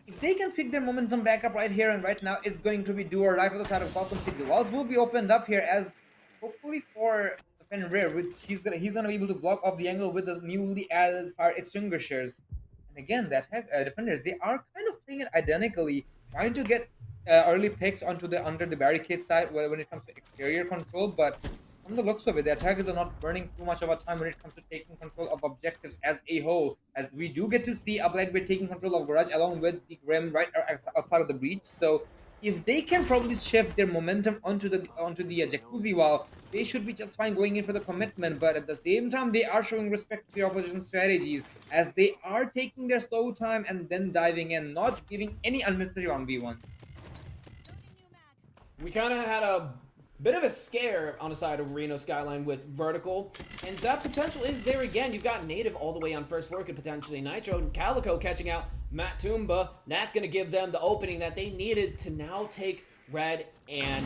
if they can pick their momentum back up right here and right now, it's going to be do or die for the side of Gotham City. The walls will be opened up here, as hopefully for Fenrir, which he's gonna be able to block off the angle with the newly added fire extinguishers. And again, the attack defenders, they are kind of playing it identically, trying to get early picks onto the under the barricade side when it comes to exterior control. But from the looks of it, the attackers are not burning too much of a time when it comes to taking control of objectives as a whole, as we do get to see a Blackbeard taking control of Garage along with the Grim right outside of the breach. So if they can probably shift their momentum onto the jacuzzi wall, they should be just fine going in for the commitment. But at the same time, they are showing respect to the opposition strategies, as they are taking their slow time and then diving in, not giving any unnecessary 1v1s. We kind of had a bit of a scare on the side of Reno Skyline with vertical, and that potential is there again. You've got Native all the way on first floor, could potentially Nitro, and Calico catching out Matumba. That's going to give them the opening that they needed to now take Red and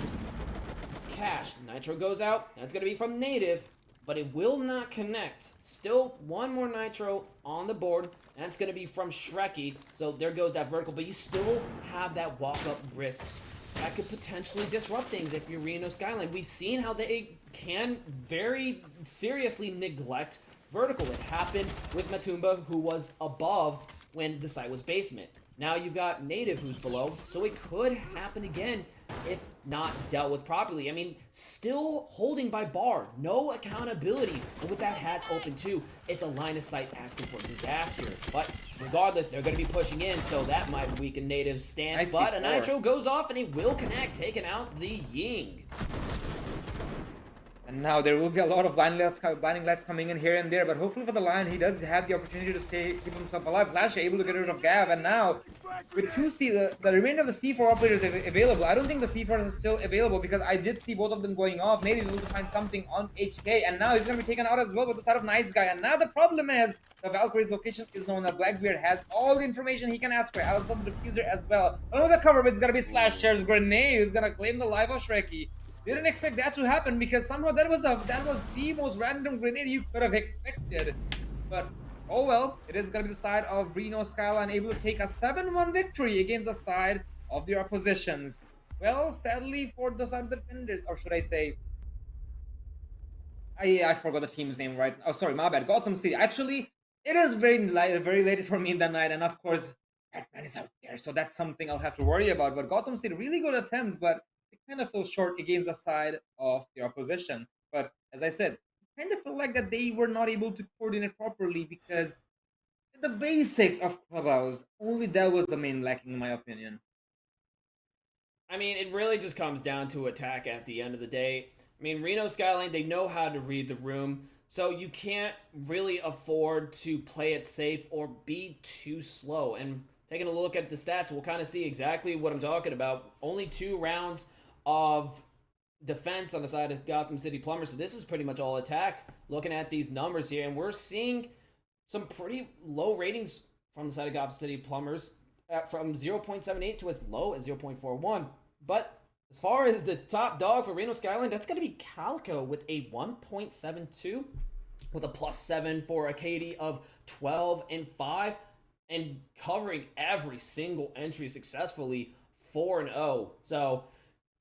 Cash. Nitro goes out, that's going to be from Native, but it will not connect. Still one more Nitro on the board, that's going to be from Shrekky, so there goes that vertical, but you still have that walk-up risk. That could potentially disrupt things if you're Reno Skyline. We've seen how they can very seriously neglect vertical. It happened with Matumba, who was above when the site was basement. Now you've got Native, who's below, so it could happen again if not dealt with properly. I mean, still holding by bar, no accountability. And with that hatch open too, it's a line of sight asking for disaster. But regardless, they're going to be pushing in, so that might weaken Native's stance. But a Nitro goes off and it will connect, taking out the Ying. And now there will be a lot of blinding lights coming in here and there, but hopefully for the Lion, he does have the opportunity to keep himself alive. Flash able to get rid of Gav, and now with the remainder of the C4 operators available, I don't think the C4 is still available, because I did see both of them going off. Maybe we'll find something on HK, and now he's going to be taken out as well with the side of Nice Guy. And now the problem is the Valkyrie's location is known. That Blackbeard has all the information he can ask for, outside the diffuser as well. Under the cover, but it's going to be Slasher's grenade who's going to claim the life of Shrekky. Didn't expect that to happen because somehow that was the most random grenade you could have expected. But oh well, it is gonna be the side of Reno Skyline able to take a 7-1 victory against the side of their oppositions. Well, sadly for the side of the defenders, or should I say, I forgot the team's name right. Oh, sorry, my bad. Gotham City. Actually, it is very late for me in the night, and of course, Batman is out there, so that's something I'll have to worry about. But Gotham City, really good attempt, but it kind of fell short against the side of the opposition. But as I said, it kind of felt like that they were not able to coordinate properly because the basics of Clubhouse, only that was the main lacking, in my opinion. I mean, it really just comes down to attack at the end of the day. I mean, Reno Skyline, they know how to read the room, so you can't really afford to play it safe or be too slow. And taking a look at the stats, we'll kind of see exactly what I'm talking about. Only 2 rounds of defense on the side of Gotham City Plumbers, so this is pretty much all attack. Looking at these numbers here, and we're seeing some pretty low ratings from the side of Gotham City Plumbers, from 0.78 to as low as 0.41. But as far as the top dog for Reno Skyline, that's going to be Calico with a 1.72, with a +7 for a KD of 12 and 5, and covering every single entry successfully, 4-0. So,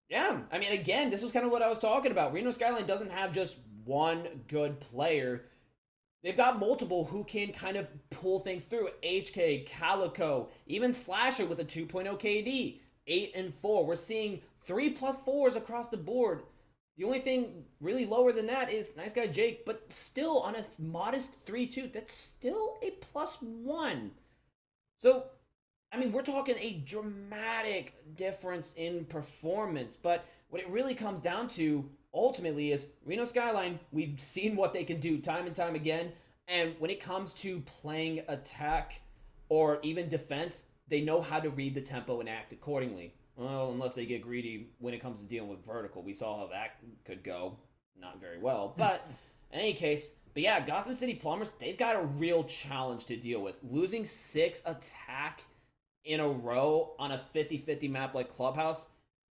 yeah, I mean, again, this was kind of what I was talking about. Reno Skyline doesn't have just one good player. They've got multiple who can kind of pull things through. HK, Calico, even Slasher with a 2.0 KD, 8 and 4. We're seeing 3+4s across the board. The only thing really lower than that is Nice Guy Jake, but still on a modest 3-2. That's still a +1. So, I mean, we're talking a dramatic difference in performance, but what it really comes down to ultimately is Reno Skyline, we've seen what they can do time and time again, and when it comes to playing attack or even defense, they know how to read the tempo and act accordingly. Well, unless they get greedy when it comes to dealing with vertical. We saw how that could go. Not very well. But in any case, but yeah, Gotham City Plumbers, they've got a real challenge to deal with. Losing 6 attack in a row on a 50-50 map like Clubhouse,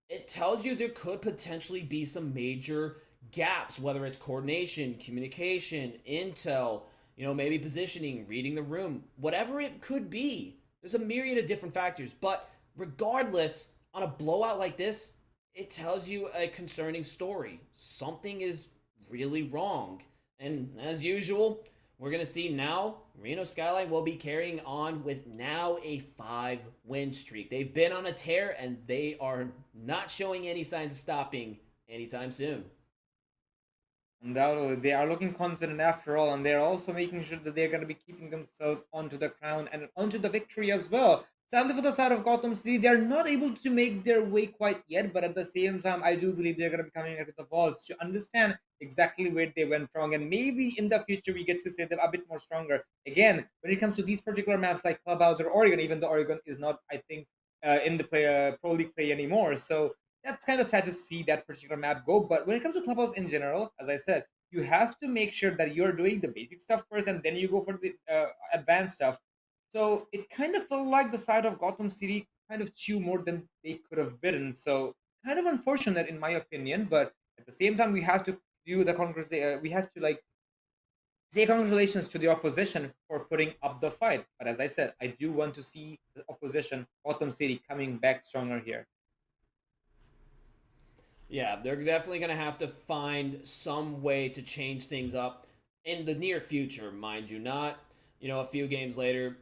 it tells you there could potentially be some major gaps, whether it's coordination, communication, intel, maybe positioning, reading the room, whatever it could be. There's a myriad of different factors, but regardless, on a blowout like this, it tells you a concerning story. Something is really wrong. And as usual, we're going to see now Reno Skyline will be carrying on with now a 5-win streak. They've been on a tear, and they are not showing any signs of stopping anytime soon. Undoubtedly, they are looking confident after all, and they're also making sure that they're going to be keeping themselves onto the crown and onto the victory as well. Sadly, for the side of Gotham City, they're not able to make their way quite yet, but at the same time, I do believe they're going to be coming at the vaults to understand exactly where they went wrong, and maybe in the future we get to see them a bit more stronger. Again, when it comes to these particular maps like Clubhouse or Oregon, even though Oregon is not, I think, in the Pro League play anymore, so that's kind of sad to see that particular map go. But when it comes to Clubhouse in general, as I said, you have to make sure that you're doing the basic stuff first, and then you go for the advanced stuff. So it kind of felt like the side of Gotham City kind of chew more than they could have bitten. So kind of unfortunate in my opinion. But at the same time, we have to do the congress. We have to say congratulations to the opposition for putting up the fight. But as I said, I do want to see the opposition, Gotham City, coming back stronger here. Yeah, they're definitely going to have to find some way to change things up in the near future, mind you. Not, a few games later.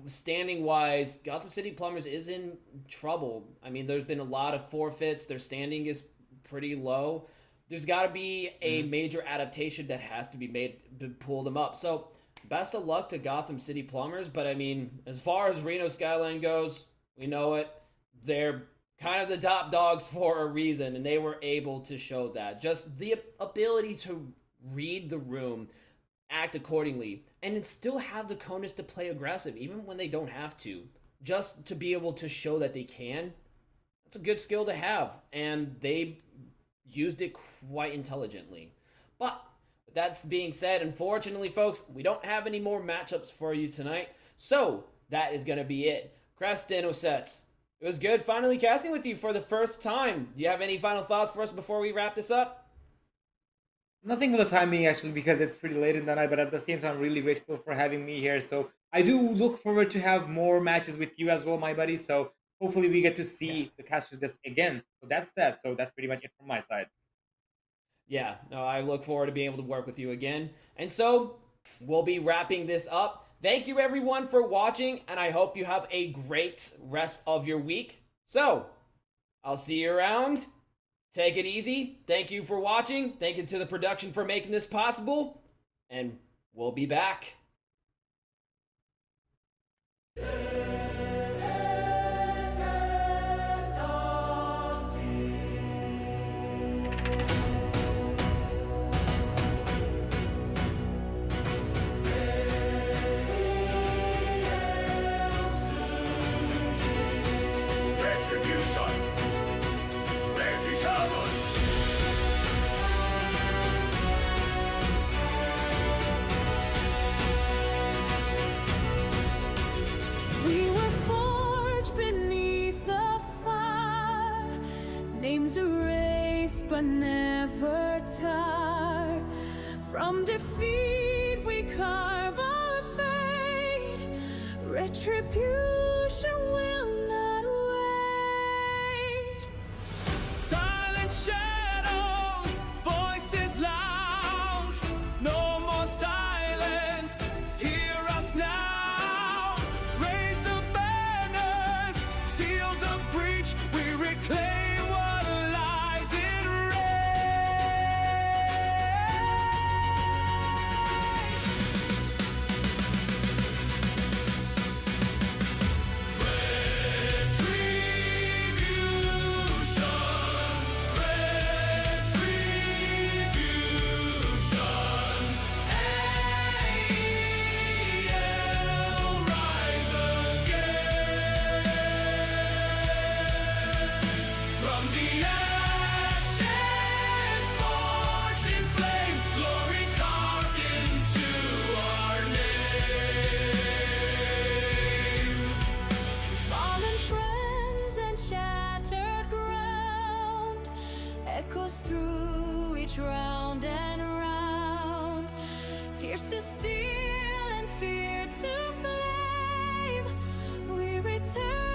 Standing wise, Gotham City Plumbers is in trouble. I mean, there's been a lot of forfeits. Their standing is pretty low. There's got to be a major adaptation that has to be made to pull them up. So, best of luck to Gotham City Plumbers. But I mean, as far as Reno Skyline goes, we know it. They're kind of the top dogs for a reason, and they were able to show that. Just the ability to read the room, act accordingly, and then still have the cojones to play aggressive, even when they don't have to. Just to be able to show that they can, that's a good skill to have, and they used it quite intelligently. But with that being said, unfortunately, folks, we don't have any more matchups for you tonight, so that is going to be it. Crest Osets, It was good finally casting with you for the first time. Do you have any final thoughts for us before we wrap this up? Nothing for the time being, actually, because it's pretty late in the night, but at the same time, really grateful for having me here. So I do look forward to have more matches with you as well, my buddy. So hopefully we get to see the casters this again. So that's that. So that's pretty much it from my side. Yeah, no, I look forward to being able to work with you again. And so we'll be wrapping this up. Thank you everyone for watching, and I hope you have a great rest of your week. So, I'll see you around. Take it easy. Thank you for watching. Thank you to the production for making this possible. And we'll be back. Retribution. Retribution. We were forged beneath the fire, names erased but never tarred. From defeat we carve our fate. Retribution will not wait. Silent shadows, voices loud. No more silence, hear us now. Raise the banners, seal the breach. We reclaim what lies in AEL, rise again. From the ashes, forged in flame, glory carved into our name. Fallen friends and shattered ground echoes through each round and round. Tears to steel and fear to flame. We return.